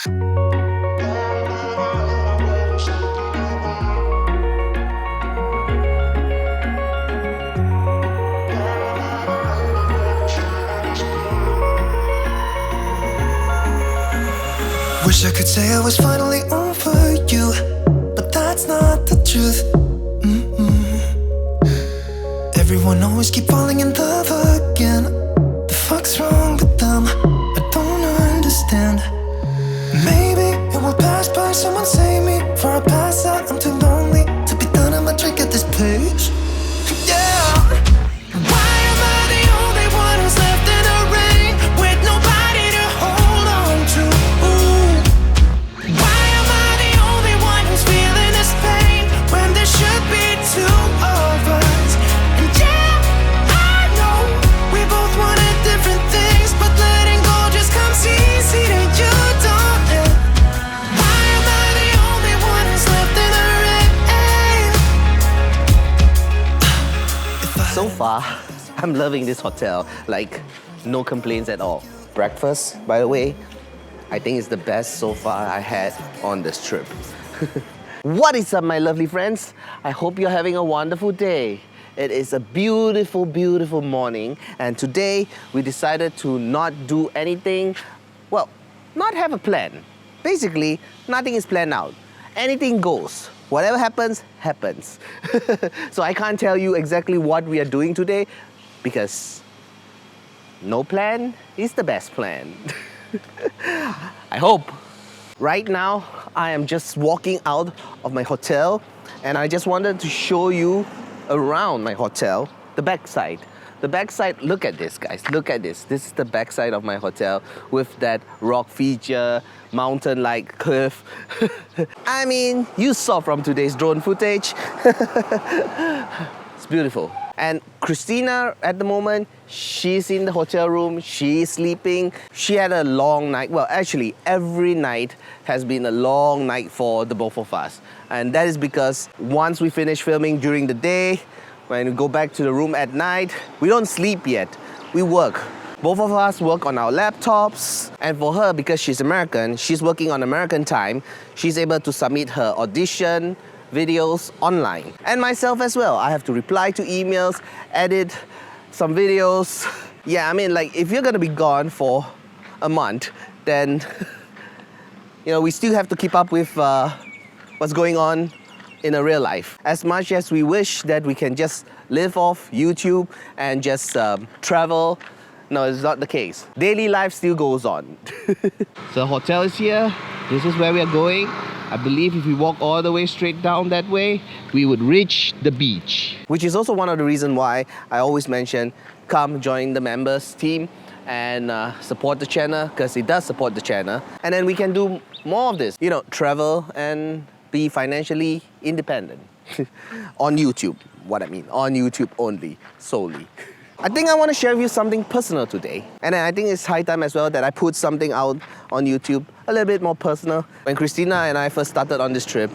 Wish I could say I was finally over you, but that's not the truth. Everyone always keep falling in love again. The fuck's wrong with them? I don't understand. Maybe it will pass by, someone save me. Before I pass out, I'm too lonely to be done. I'ma drink at this place. Yeah. Why am I the only one who's left in the rain with nobody to hold on to? Why am I the only one who's feeling this pain when there should be two of us? And yeah, I know we both wanted different things, but letting go just comes easy to you, don't it? Why am I the only one who's left in the rain? So far, I'm loving this hotel. Like, no complaints at all. Breakfast, by the way, I think it's the best so far I had on this trip. What is up, my lovely friends? I hope you're having a wonderful day. It is a beautiful, beautiful morning, and today we decided to not do anything, well, not have a plan. Basically, nothing is planned out. Anything goes. Whatever happens, happens. So I can't tell you exactly what we are doing today because no plan is the best plan. I hope. Right now, I am just walking out of my hotel and I just wanted to show you around my hotel, the backside. The backside, look at this, guys, look at this. This is the backside of my hotel with that rock feature, mountain-like cliff. I mean, you saw from today's drone footage. It's beautiful. And Christina, at the moment, she's in the hotel room, she's sleeping. She had a long night. Well, actually, every night has been a long night for the both of us. And that is because once we finish filming during the day, when we go back to the room at night, we don't sleep yet, we work. Both of us work on our laptops. And for her, because she's American, she's working on American time, she's able to submit her audition videos online. And myself as well. I have to reply to emails, edit some videos. Yeah, I mean, like, if you're gonna be gone for a month, then you know, we still have to keep up with what's going on in a real life. As much as we wish that we can just live off YouTube and just travel, no, it's not the case. Daily life still goes on. So the hotel is here. This is where we are going. I believe if we walk all the way straight down that way, we would reach the beach. Which is also one of the reasons why I always mention, come join the members team and support the channel, because it does support the channel. And then we can do more of this, you know, travel and be financially independent. On YouTube, what I mean, on YouTube only, solely. I think I want to share with you something personal today. And I think it's high time as well that I put something out on YouTube, a little bit more personal. When Christina and I first started on this trip,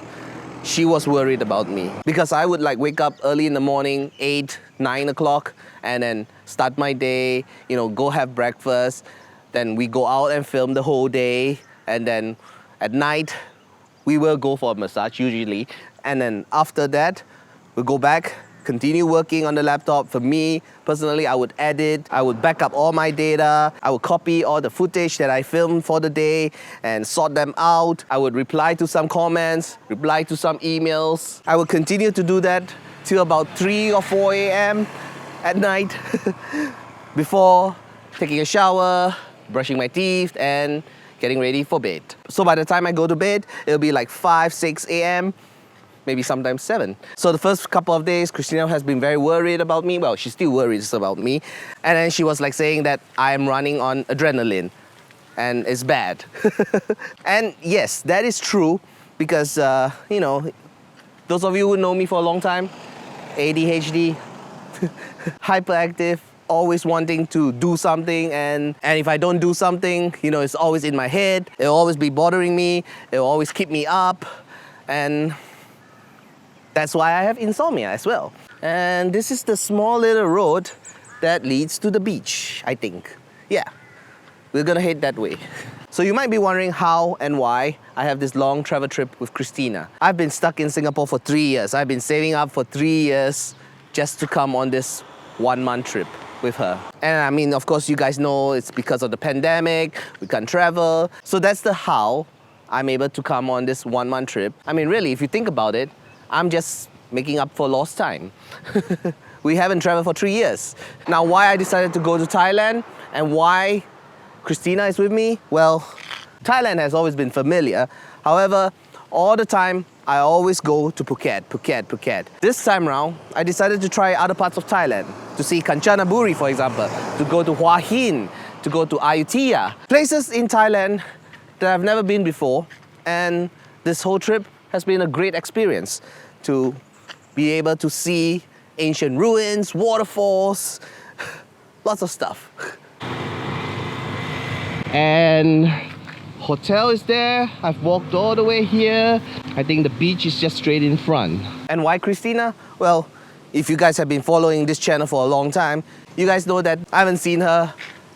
she was worried about me. Because I would like wake up early in the morning, 8, 9 o'clock, and then start my day, you know, go have breakfast. Then we go out and film the whole day. And then at night, we will go for a massage usually. And then after that, we'll go back, continue working on the laptop. For me, personally, I would edit, I would back up all my data, I would copy all the footage that I filmed for the day and sort them out. I would reply to some comments, reply to some emails. I would continue to do that till about 3 or 4 a.m. at night before taking a shower, brushing my teeth, and getting ready for bed. So by the time I go to bed, it'll be like 5, 6 a.m., maybe sometimes 7. So the first couple of days, Christina has been very worried about me. Well, she still worries about me. And then she was like saying that I'm running on adrenaline and it's bad. And yes, that is true because, you know, those of you who know me for a long time, ADHD, hyperactive, always wanting to do something, and if I don't do something, you know, it's always in my head. It'll always be bothering me. It'll always keep me up. And that's why I have insomnia as well. And this is the small little road that leads to the beach, I think. Yeah, we're gonna head that way. So you might be wondering how and why I have this long travel trip with Christina. I've been stuck in Singapore for 3 years. I've been saving up for 3 years just to come on this 1-month trip with her. And I mean, of course, you guys know it's because of the pandemic, we can't travel. So that's the how I'm able to come on this 1-month trip. I mean, really, if you think about it, I'm just making up for lost time. We haven't traveled for 3 years. Now, why I decided to go to Thailand and why Christina is with me? Well, Thailand has always been familiar. However, all the time, I always go to Phuket. This time around, I decided to try other parts of Thailand, to see Kanchanaburi, for example, to go to Hua Hin, to go to Ayutthaya. Places in Thailand that I've never been before, and this whole trip has been a great experience to be able to see ancient ruins, waterfalls, lots of stuff. And hotel is there. I've walked all the way here. I think the beach is just straight in front. And why Christina? Well, if you guys have been following this channel for a long time, you guys know that I haven't seen her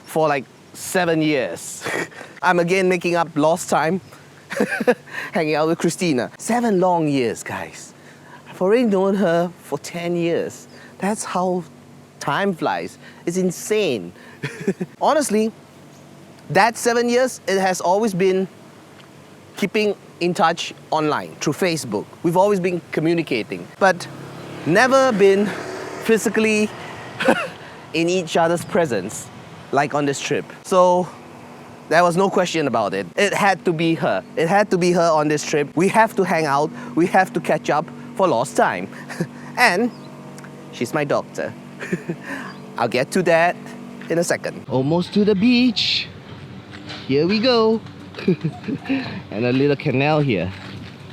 for like 7 years. I'm again making up lost time, hanging out with Christina. 7 long years, guys. I've already known her for 10 years. That's how time flies. It's insane. Honestly, that 7 years, it has always been keeping in touch online through Facebook. We've always been communicating, but never been physically in each other's presence like on this trip. So there was no question about it. It had to be her. It had to be her on this trip. We have to hang out. We have to catch up for lost time. And she's my doctor. I'll get to that in a second. Almost to the beach. Here we go. And a little canal here.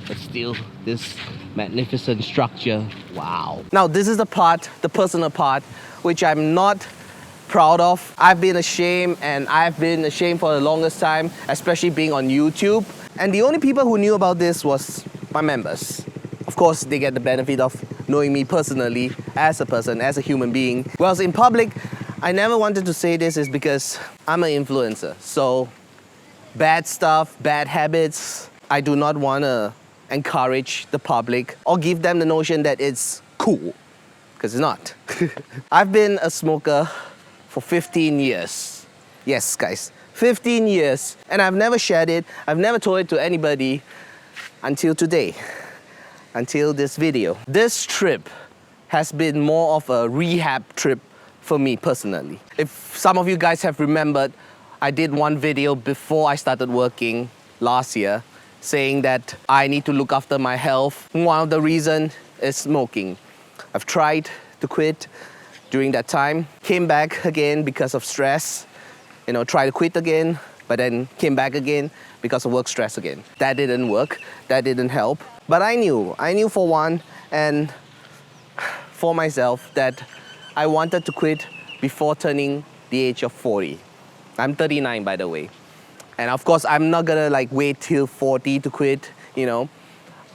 But still, this magnificent structure. Wow. Now, this is the part, the personal part, which I'm not proud of. I've been ashamed, and I've been ashamed for the longest time, especially being on YouTube. And the only people who knew about this was my members. Of course, they get the benefit of knowing me personally as a person, as a human being. Whereas in public, I never wanted to say this is because I'm an influencer. So bad stuff, bad habits, I do not want to encourage the public or give them the notion that it's cool, because it's not. I've been a smoker for 15 years. Yes, guys, 15 years. And I've never shared it. I've never told it to anybody until today, until this video. This trip has been more of a rehab trip for me personally. If some of you guys have remembered, I did one video before I started working last year saying that I need to look after my health. One of the reasons is smoking. I've tried to quit during that time, came back again because of stress, tried to quit again, but then came back again because of work stress again. That didn't work, that didn't help. But I knew for one and for myself that I wanted to quit before turning the age of 40. I'm 39, by the way. And of course, I'm not gonna wait till 40 to quit,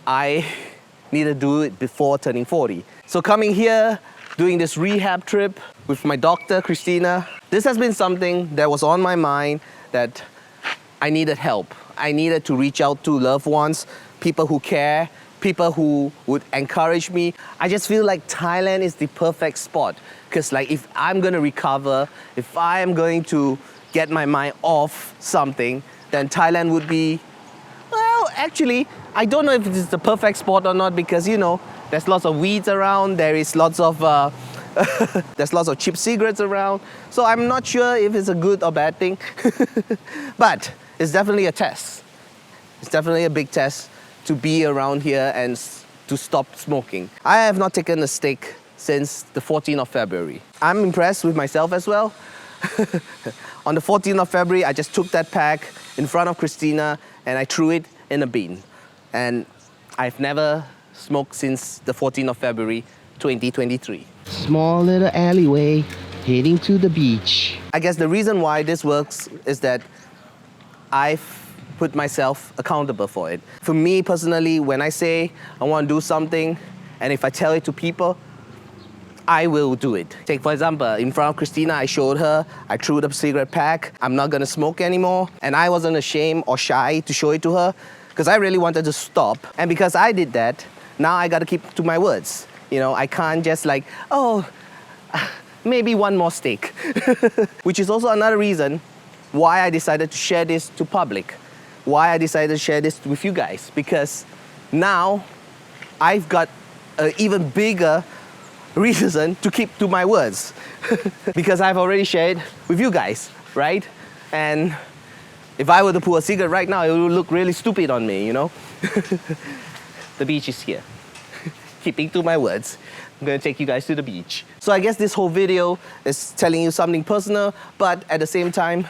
I need to do it before turning 40. So coming here, doing this rehab trip with my doctor, Christina, this has been something that was on my mind, that I needed help. I needed to reach out to loved ones, people who care, people who would encourage me. I just feel like Thailand is the perfect spot. Because if I'm gonna recover, if I am going to get my mind off something, then Thailand would be, well, actually, I don't know if it's the perfect spot or not, because there's lots of weeds around, there is lots of there's lots of cheap cigarettes around. So I'm not sure if it's a good or bad thing. But it's definitely a test. It's definitely a big test to be around here and to stop smoking. I have not taken a stick since the 14th of February. I'm impressed with myself as well. On the 14th of February, I just took that pack in front of Christina and I threw it in a bin. And I've never smoked since the 14th of February, 2023. Small little alleyway heading to the beach. I guess the reason why this works is that I've put myself accountable for it. For me personally, when I say I want to do something, and if I tell it to people, I will do it. Take for example, in front of Christina, I showed her, I threw the cigarette pack, I'm not gonna smoke anymore. And I wasn't ashamed or shy to show it to her because I really wanted to stop. And because I did that, now I gotta keep to my words. You know, I can't just like, oh, maybe one more steak. Which is also another reason why I decided to share this to public. Why I decided to share this with you guys. Because now I've got an even bigger reason to keep to my words. Because I've already shared with you guys, right? And if I were to pull a cigarette right now, it would look really stupid on me, you know? The beach is here. Keeping to my words, I'm gonna take you guys to the beach. So I guess this whole video is telling you something personal, but at the same time,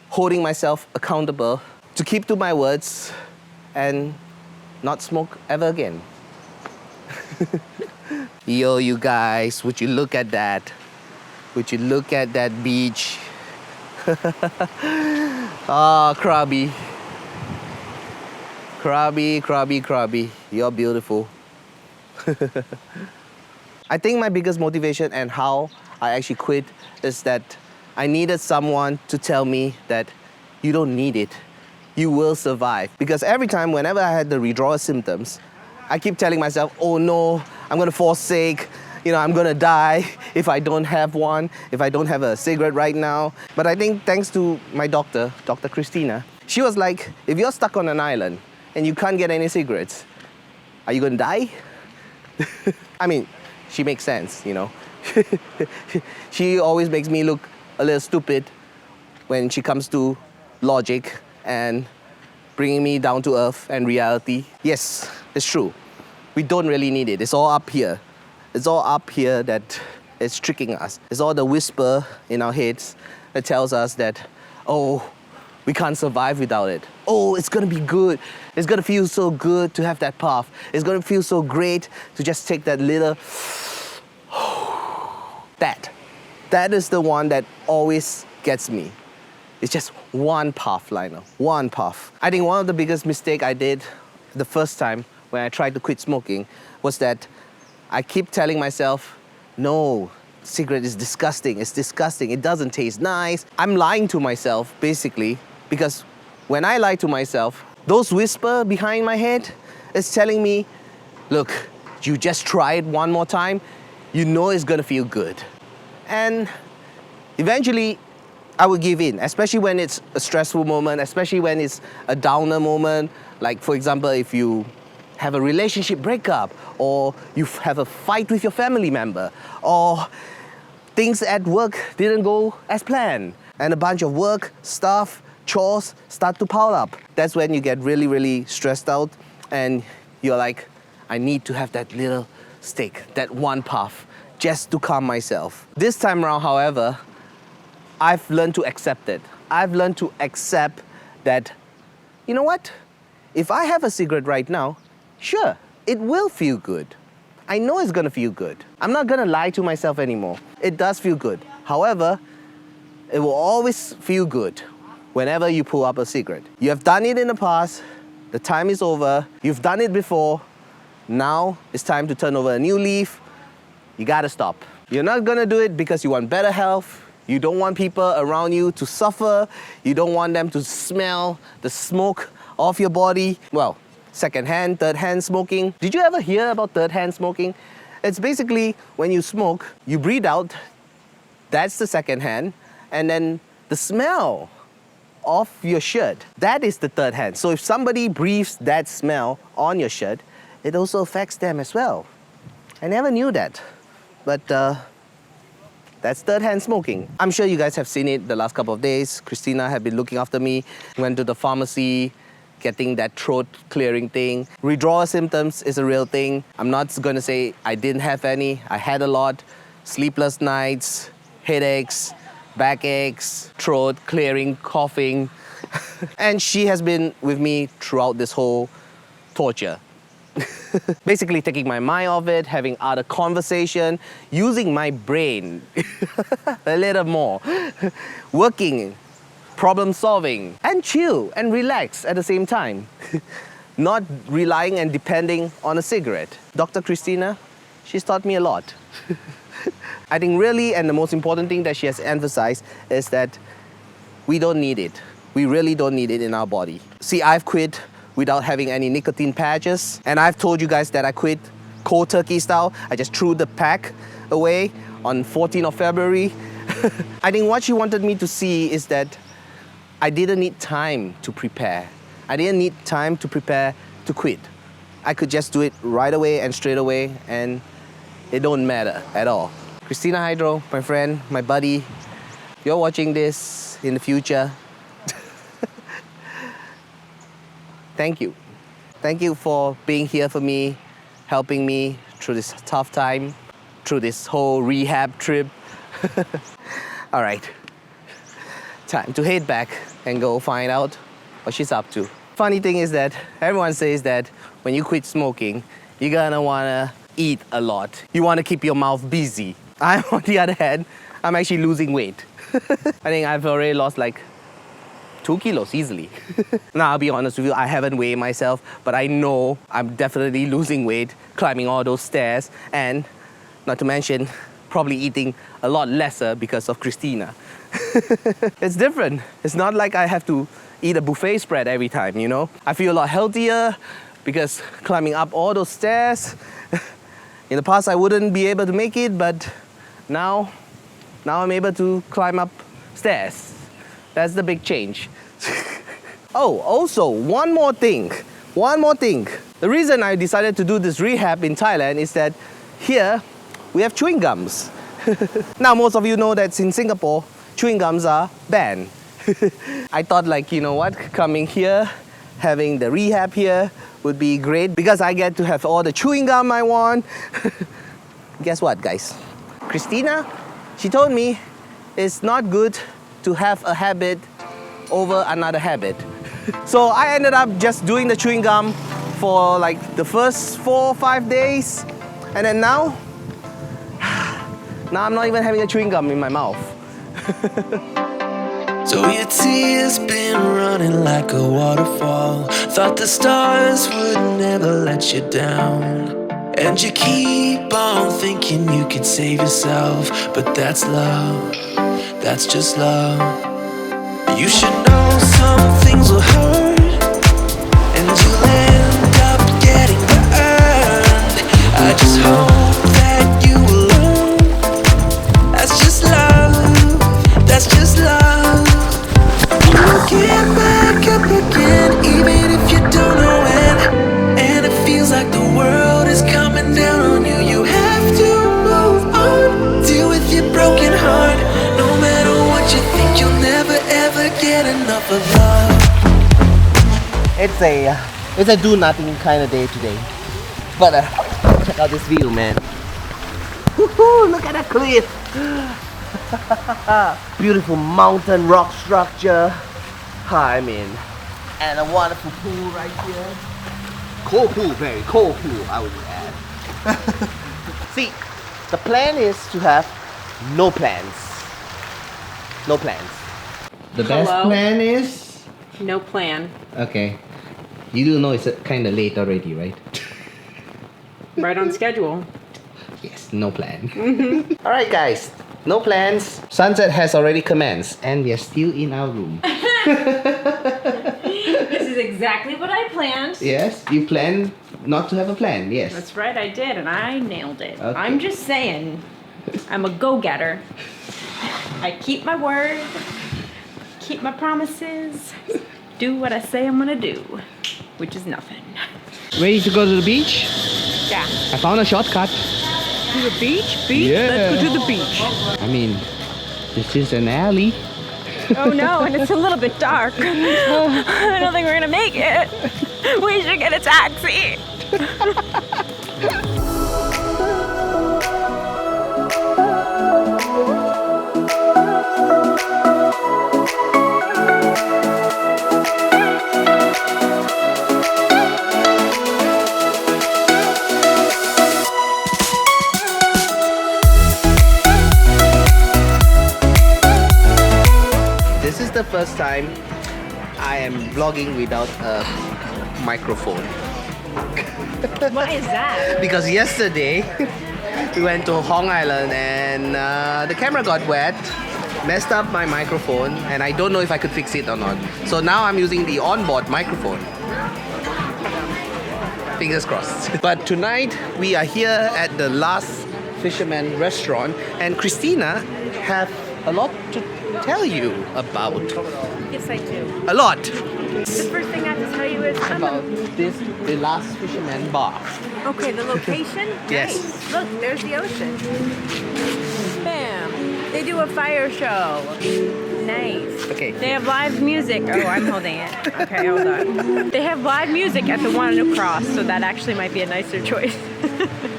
holding myself accountable to keep to my words and not smoke ever again. Yo, you guys, would you look at that? Would you look at that beach? Ah, Krabi. Krabi, Krabi, Krabi. You're beautiful. I think my biggest motivation and how I actually quit is that I needed someone to tell me that you don't need it. You will survive. Because every time, whenever I had the withdrawal symptoms, I keep telling myself, oh no, I'm gonna fall sick. You know, I'm gonna die if I don't have one, if I don't have a cigarette right now. But I think thanks to my doctor, Dr. Christina, she was like, if you're stuck on an island and you can't get any cigarettes, are you gonna die? I mean, she makes sense, you know. She always makes me look a little stupid when she comes to logic and bringing me down to earth and reality. Yes, it's true. We don't really need it. It's all up here. It's all up here that is tricking us. It's all the whisper in our heads that tells us that, oh, we can't survive without it. Oh, it's gonna be good. It's gonna feel so good to have that puff. It's gonna feel so great to just take that little... That is the one that always gets me. It's just one puff, Lionel, one puff. I think one of the biggest mistakes I did the first time when I tried to quit smoking was that I keep telling myself, no, cigarette is disgusting, it's disgusting, it doesn't taste nice. I'm lying to myself, basically, because when I lie to myself, those whisper behind my head is telling me, look, you just try it one more time, you know it's gonna feel good. And eventually, I will give in, especially when it's a stressful moment, especially when it's a downer moment. Like, for example, if you have a relationship breakup, or you have a fight with your family member, or things at work didn't go as planned, and a bunch of work, stuff, chores start to pile up. That's when you get really, really stressed out, and you're like, I need to have that little steak, that one puff, just to calm myself. This time around, however, I've learned to accept it. I've learned to accept that, you know what? If I have a cigarette right now, sure, it will feel good. I know it's gonna feel good. I'm not gonna lie to myself anymore. It does feel good. However, it will always feel good whenever you pull up a cigarette. You have done it in the past, the time is over, you've done it before, now it's time to turn over a new leaf. You gotta stop. You're not gonna do it because you want better health, you don't want people around you to suffer, you don't want them to smell the smoke off your body. Well, second-hand, third-hand smoking. Did you ever hear about third-hand smoking? It's basically when you smoke, you breathe out, that's the second-hand, and then the smell of your shirt, that is the third-hand. So if somebody breathes that smell on your shirt, it also affects them as well. I never knew that, but that's third-hand smoking. I'm sure you guys have seen it the last couple of days. Christina had been looking after me, went to the pharmacy, getting that throat clearing thing. Withdrawal symptoms is a real thing. I'm not gonna say I didn't have any. I had a lot. Sleepless nights, headaches, backaches, throat clearing, coughing. And she has been with me throughout this whole torture. Basically taking my mind off it, having other conversation, using my brain a little more, working, problem solving, and chill and relax at the same time. Not relying and depending on a cigarette. Dr. Christina, she's taught me a lot. I think really, and the most important thing that she has emphasized is that we don't need it. We really don't need it in our body. See, I've quit without having any nicotine patches, and I've told you guys that I quit cold turkey style. I just threw the pack away on 14th of February. I think what she wanted me to see is that I didn't need time to prepare. I didn't need time to prepare to quit. I could just do it right away and straight away, and it don't matter at all. Christina Hydro, my friend, my buddy, you're watching this in the future. Thank you. Thank you for being here for me, helping me through this tough time, through this whole rehab trip. All right, time to head back and go find out what she's up to. Funny thing is that everyone says that when you quit smoking, you're gonna wanna eat a lot. You wanna keep your mouth busy. I, on the other hand, I'm actually losing weight. I think I've already lost like 2 kilos easily. Now, I'll be honest with you, I haven't weighed myself, but I know I'm definitely losing weight, climbing all those stairs, and not to mention, probably eating a lot lesser because of Christina. It's different. It's not like I have to eat a buffet spread every time, you know? I feel a lot healthier because climbing up all those stairs. In the past, I wouldn't be able to make it, but now I'm able to climb up stairs. That's the big change. Oh, also, one more thing. The reason I decided to do this rehab in Thailand is that here we have chewing gums. Now, most of you know that in Singapore, chewing gums are banned. I thought, like, you know what, coming here, having the rehab here would be great because I get to have all the chewing gum I want. Guess what, guys? Christina, she told me it's not good to have a habit over another habit. So I ended up just doing the chewing gum for like the first 4 or 5 days. And then now I'm not even having a chewing gum in my mouth. So your tears been running like a waterfall. Thought the stars would never let you down. And you keep on thinking you could save yourself, but that's love, that's just love. You should know some things will hurt, and you'll end up getting burned. I just hope that you will learn. That's just love, that's just love. You'll get back up again, even if you don't know when. And it feels like the world is coming down on you. You have to move on, deal with your broken heart. No matter what you think, you'll never ever get enough of love. It's a do nothing kind of day today. But check out this view, man. Woohoo, look at that cliff. Beautiful mountain rock structure. I mean, and a wonderful pool right here. Cold pool, very cold pool, I would add. See, the plan is to have no plans. No plans. The best Hello? plan is... No plan. Okay. You do know it's kind of late already, right? Right on schedule. Yes, no plan. Alright guys, no plans. Sunset has already commenced and we are still in our room. This is exactly what I planned. Yes, you planned not to have a plan, yes. That's right, I did, and I nailed it. Okay. I'm just saying, I'm a go-getter. I keep my word, keep my promises, do what I say I'm gonna do, which is nothing. Ready to go to the beach? Yeah. I found a shortcut. To the beach? Yeah. Let's go to the beach. I mean, this is an alley. Oh no, and it's a little bit dark. I don't think we're gonna make it. We should get a taxi. This is the first time I am vlogging without a microphone. Why is that? Because yesterday We went to Hong Island and the camera got wet, messed up my microphone, and I don't know if I could fix it or not. So now I'm using the onboard microphone. Fingers crossed. But tonight we are here at the Last Fisherman restaurant, and Christina have a lot to tell you about. Yes, I do. A lot The first thing I have to tell you is about the Last Fisherman bar. Okay, the location? Yes. Nice. Look, there's the ocean. Bam. They do a fire show. Nice. Okay. They have live music. Oh, I'm holding it. Okay, hold on. They have live music at the one across, so that actually might be a nicer choice.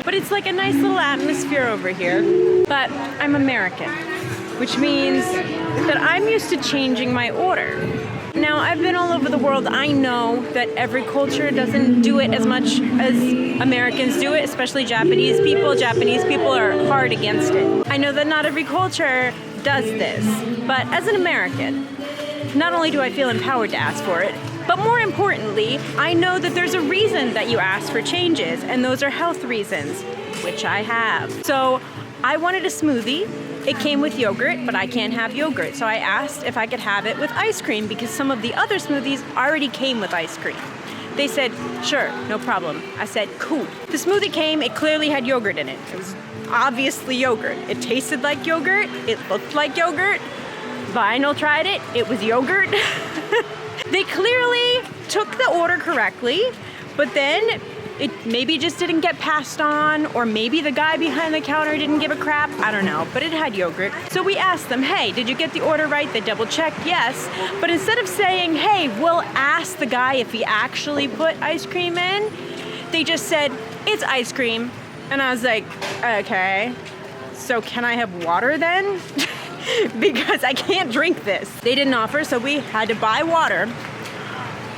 But it's like a nice little atmosphere over here. But I'm American, which means that I'm used to changing my order. Now, I've been all over the world. I know that every culture doesn't do it as much as Americans do it, especially Japanese people. Japanese people are hard against it. I know that not every culture does this, but as an American, not only do I feel empowered to ask for it, but more importantly, I know that there's a reason that you ask for changes, and those are health reasons, which I have. So I wanted a smoothie. It came with yogurt, but I can't have yogurt. So I asked if I could have it with ice cream because some of the other smoothies already came with ice cream. They said, sure, no problem. I said, cool. The smoothie came, it clearly had yogurt in it. It was obviously yogurt. It tasted like yogurt. It looked like yogurt. Lionel tried it. It was yogurt. They clearly took the order correctly, but then it maybe just didn't get passed on, or maybe the guy behind the counter didn't give a crap. I don't know, but it had yogurt. So we asked them, hey, did you get the order right? They double checked, yes. But instead of saying, hey, we'll ask the guy if he actually put ice cream in, they just said, it's ice cream. And I was like, okay, so can I have water then? Because I can't drink this. They didn't offer, so we had to buy water.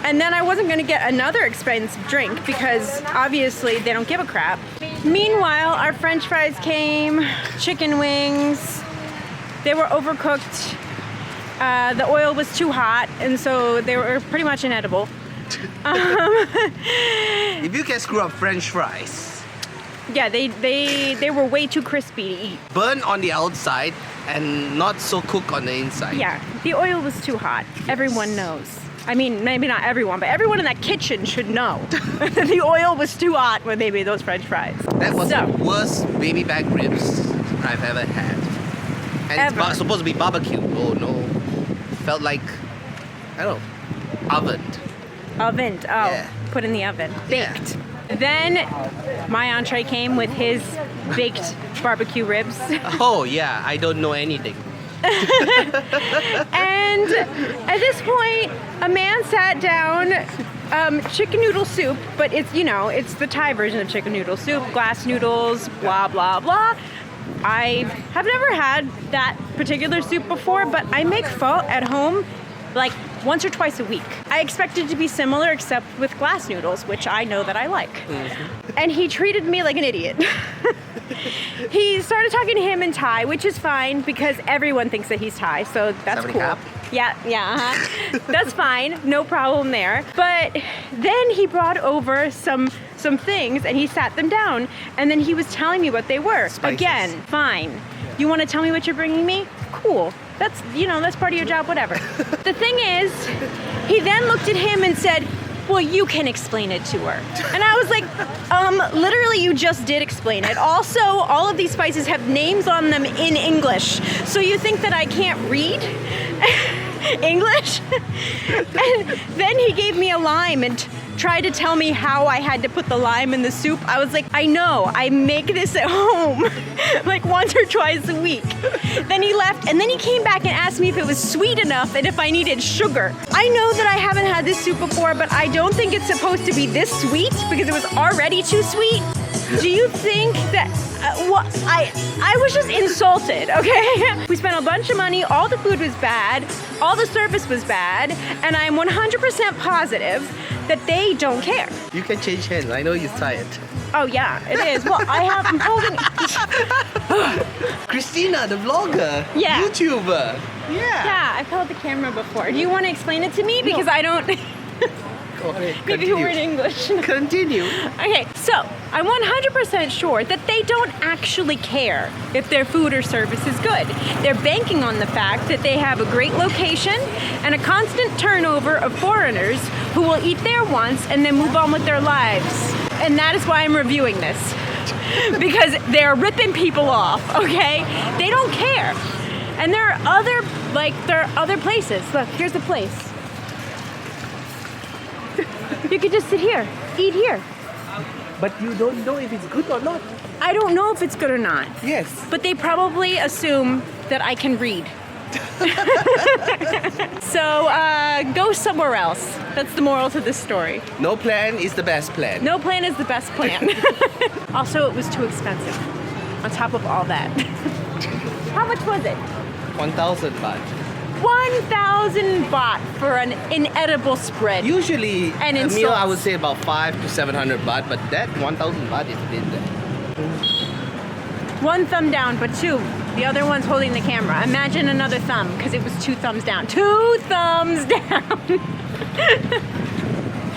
And then I wasn't gonna get another expensive drink because obviously they don't give a crap. Meanwhile, our French fries came, chicken wings. They were overcooked. The oil was too hot, and so they were pretty much inedible. If you can screw up French fries, yeah, they were way too crispy to eat. burn on the outside and not so cook on the inside. Yeah, the oil was too hot. Everyone knows. I mean, maybe not everyone, but everyone in that kitchen should know that the oil was too hot when they made those French fries. That was So, the worst baby back ribs I've ever had. And Ever. it's supposed to be barbecue. Oh no. Felt like, I don't know, ovened. ovened. Oh, Yeah. put in the oven. Yeah. Baked. Then my entree came with his baked barbecue ribs. Oh yeah, I don't know anything. And at this point, a man sat down, chicken noodle soup, but it's, you know, it's the Thai version of chicken noodle soup, glass noodles, blah, blah, blah. I have never had that particular soup before, but I make pho at home like once or twice a week. I expect it to be similar except with glass noodles, which I know that I like. Mm-hmm. And he treated me like an idiot. He started talking to him in Thai, which is fine because everyone thinks that he's Thai, so that's cool. Sawadee Yeah, uh-huh. That's fine, no problem there. But then he brought over some things and he sat them down, and then he was telling me what they were. Spices. Again, fine. You want to tell me what you're bringing me? Cool. That's, you know, that's part of your job, whatever. The thing is, he then looked at him and said, well, you can explain it to her. And I was like, literally you just did explain it. Also, all of these spices have names on them in English. So you think that I can't read English? And then he gave me a lime and tried to tell me how I had to put the lime in the soup. I was like, I know, I make this at home like once or twice a week. Then he left, and then he came back and asked me if it was sweet enough and if I needed sugar. I know that I haven't had this soup before, but I don't think it's supposed to be this sweet because it was already too sweet. Do you think that, I was just insulted, okay? We spent a bunch of money, all the food was bad, all the service was bad, and I'm 100% positive that they don't care. You can change hands. I know you're tired. Oh yeah, it is. Well, I'm holding. Christina, the vlogger. Yeah. YouTuber. Yeah. Yeah, I've held the camera before. Do you want to explain it to me? Because I don't. Go ahead. Maybe Continue. we're in English. Continue. Okay, So, I'm 100% sure that they don't actually care if their food or service is good. They're banking on the fact that they have a great location and a constant turnover of foreigners who will eat there once and then move on with their lives. And that is why I'm reviewing this. Because they're ripping people off, okay? They don't care. And there are other places. Look, here's the place. You could just sit here, eat here. But you don't know if it's good or not. I don't know if it's good or not. Yes. But they probably assume that I can read. So go somewhere else. That's the moral to this story. No plan is the best plan. No plan is the best plan. Also, it was too expensive. On top of all that. How much was it? 1,000 baht. 1,000 baht for an inedible spread. Usually And a meal insults. I would say about 500 to 700 baht, but that 1,000 baht is a bit. One thumb down, but two. The other one's holding the camera. Imagine another thumb, because it was 2 thumbs down. 2 thumbs down.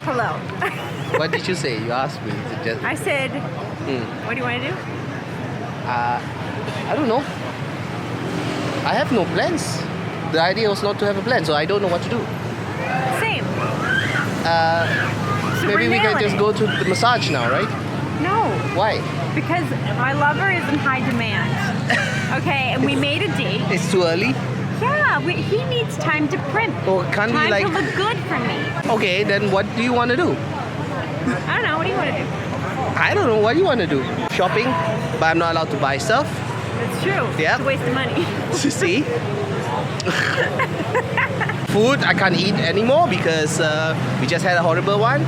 Hello. What did you say? You asked me. To just, I said, what do you want to do? I don't know. I have no plans. The idea was not to have a plan, so I don't know what to do. Same. So Maybe we're we can nailing just it. go to the massage now, right? No, Why? because my lover is in high demand. Okay, and we made a date. It's too early. Yeah, he needs time to primp. Oh, can't we Time like? to look good for me. Okay, then what do you want to do? I don't know. What do you want to do? I don't know what you want to do. Shopping, but I'm not allowed to buy stuff. It's true. Yep. It's a waste of money. See? Food I can't eat anymore because we just had a horrible one.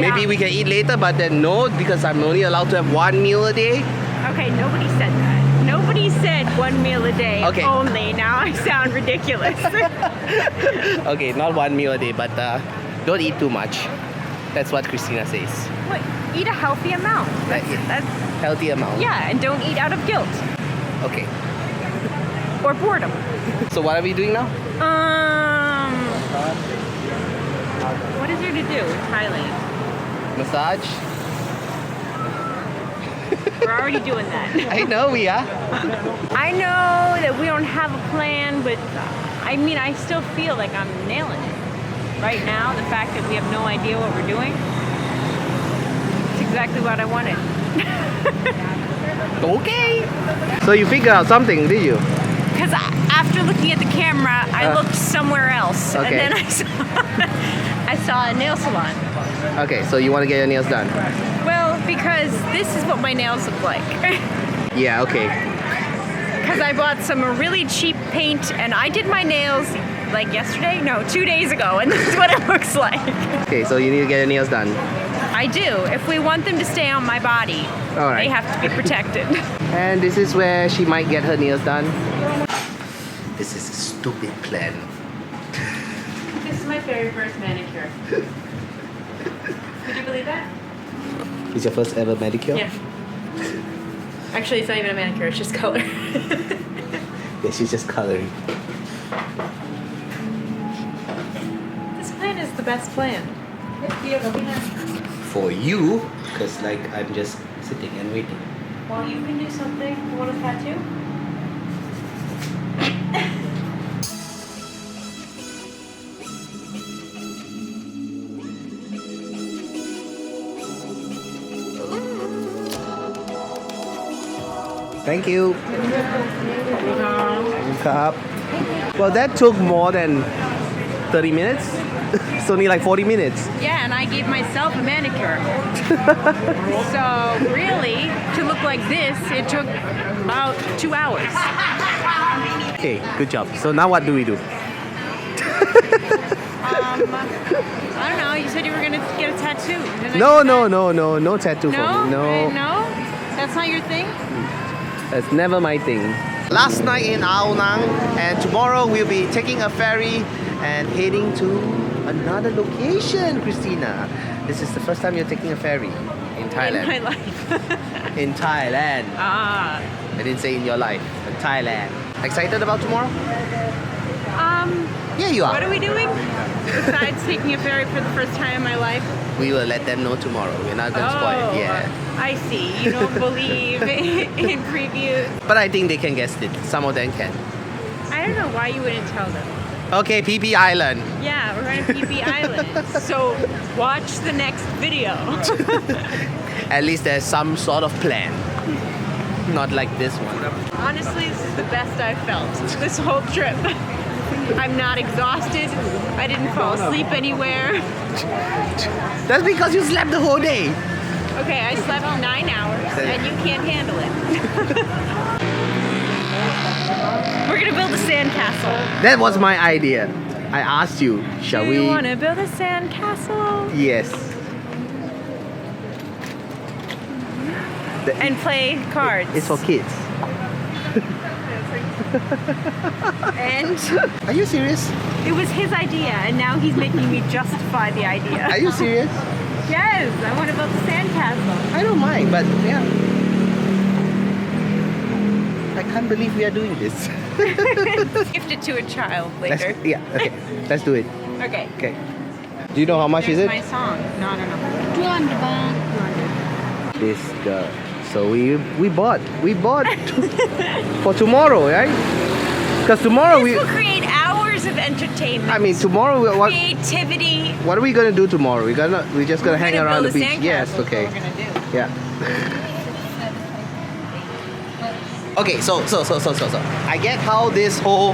Maybe Yeah. we can eat later, but then no, because I'm only allowed to have 1 meal a day. Okay, nobody said that. Nobody said 1 meal a day Okay. only. Now I sound ridiculous. Okay, not 1 meal a day, but don't eat too much. That's what Christina says. What? Eat a healthy amount. That's Healthy amount. yeah, and don't eat out of guilt Okay. or boredom. So what are we doing now? What is there to do in Thailand? Massage. We're already doing that. I know we are. I know that we don't have a plan, but I mean, I still feel like I'm nailing it. Right now, the fact that we have no idea what we're doing, it's exactly what I wanted. Okay. So you figured out something, did you? Because after looking at the camera, I looked somewhere else. Okay. And then I saw a nail salon. Okay, so you want to get your nails done? Well, because this is what my nails look like. Yeah, okay. Because I bought some really cheap paint and I did my nails like yesterday? No, 2 days ago, and this is what it looks like. Okay, so you need to get your nails done. I do. If we want them to stay on my body, All right. they have to be protected. And this is where she might get her nails done. This is a stupid plan. This is my very first manicure. Could you believe that? It's your first ever manicure? Yeah. Actually, it's not even a manicure, it's just color. Yeah, she's just coloring. This plan is the best plan. For you, because like I'm just sitting and waiting. Well, you can do something. You want a tattoo? Thank you. Cup. Well, that took more than 30 minutes. It's only like 40 minutes. Yeah, and I gave myself a manicure. So really, to look like this, it took about 2 hours. Okay, good job. So now what do we do? I don't know. You said you were gonna get a tattoo. Did I No, do no, that? no, no, no tattoo No, for me. No, no. That's not your thing. that's never my thing. Last night in Ao Nang, and tomorrow we'll be taking a ferry and heading to another location, Christina. This is the first time you're taking a ferry in Thailand. In my life. In Thailand. Ah. I didn't say in your life, but Thailand. Excited about tomorrow? Yeah, you are. What are we doing? Besides taking a ferry for the first time in my life? We will let them know tomorrow. We're not gonna spoil it. Yeah. I see. You don't believe in previews. But I think they can guess it. Some of them can. I don't know why you wouldn't tell them. Okay, PP Island. Yeah, we're going to PP Island. So watch the next video. At least there's some sort of plan. Not like this one. Honestly, this is the best I've felt this whole trip. I'm not exhausted. I didn't fall asleep anywhere. That's because you slept the whole day. Okay, I slept 9 hours and you can't handle it. We're gonna build a sandcastle. That was my idea. I asked you, shall Do we? you want to build a sandcastle? Yes. And play cards. It's for kids. And Are you serious? it was his idea, and now he's making me justify the idea. Are you serious? Yes, I want to build a sandcastle. I don't mind, but yeah. I can't believe we are doing this. Gift it to a child later. Yeah, okay. Let's do it. Okay. Okay. Do you know how much There's is it? my song. No. 200 baht. This girl. So we bought for tomorrow, right? Because tomorrow This will create hours of entertainment. I mean tomorrow creativity. what are we gonna do tomorrow? We're just gonna hang around the build a beach. Yes, sandcastle is okay. what we're gonna do. Yeah. Okay, so I get how this whole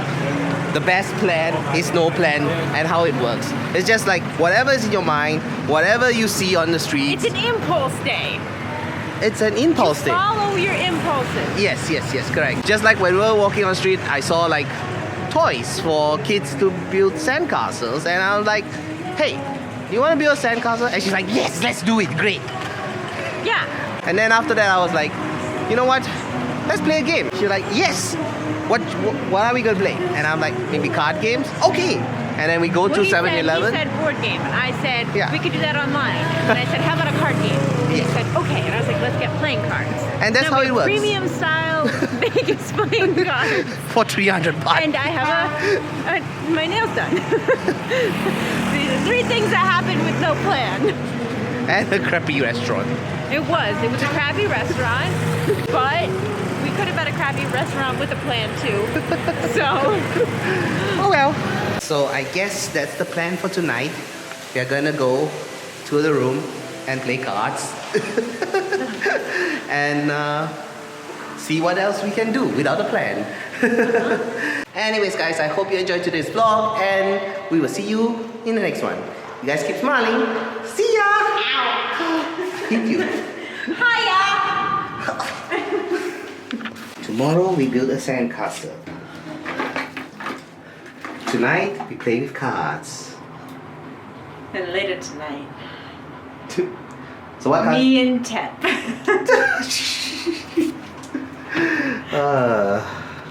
the best plan is no plan and how it works. It's just like whatever is in your mind, whatever you see on the street. It's an impulse day. It's an impulse thing. Follow your impulses. Yes, correct. Just like when we were walking on the street, I saw like toys for kids to build sandcastles, and I was like, hey, do you want to build a sandcastle? And she's like, yes, let's do it, great. Yeah. And then after that, I was like, you know what? Let's play a game. She's like, yes. What are we gonna play? And I'm like, maybe card games? Okay. And then we go to 7-Eleven. He said board game, and I said, Yeah. we could do that online. And I said, how about a card game? And he Yeah. said, okay. And I was like, let's get playing cards. And that's Now how we it have works. Premium style Vegas playing cards. For 300 baht. And I have my nails done. These are 3 things that happened with no plan. And a crappy restaurant. It was a crappy restaurant, but we could have had a crappy restaurant with a plan too. So, Oh well. So I guess that's the plan for tonight. We are gonna go to the room and play cards. And see what else we can do without a plan. Anyways guys, I hope you enjoyed today's vlog, and we will see you in the next one. You guys keep smiling. See ya! Hit you. hiya! Tomorrow we build a sandcastle. Tonight we play with cards. And later tonight, So what cards? me and Tep.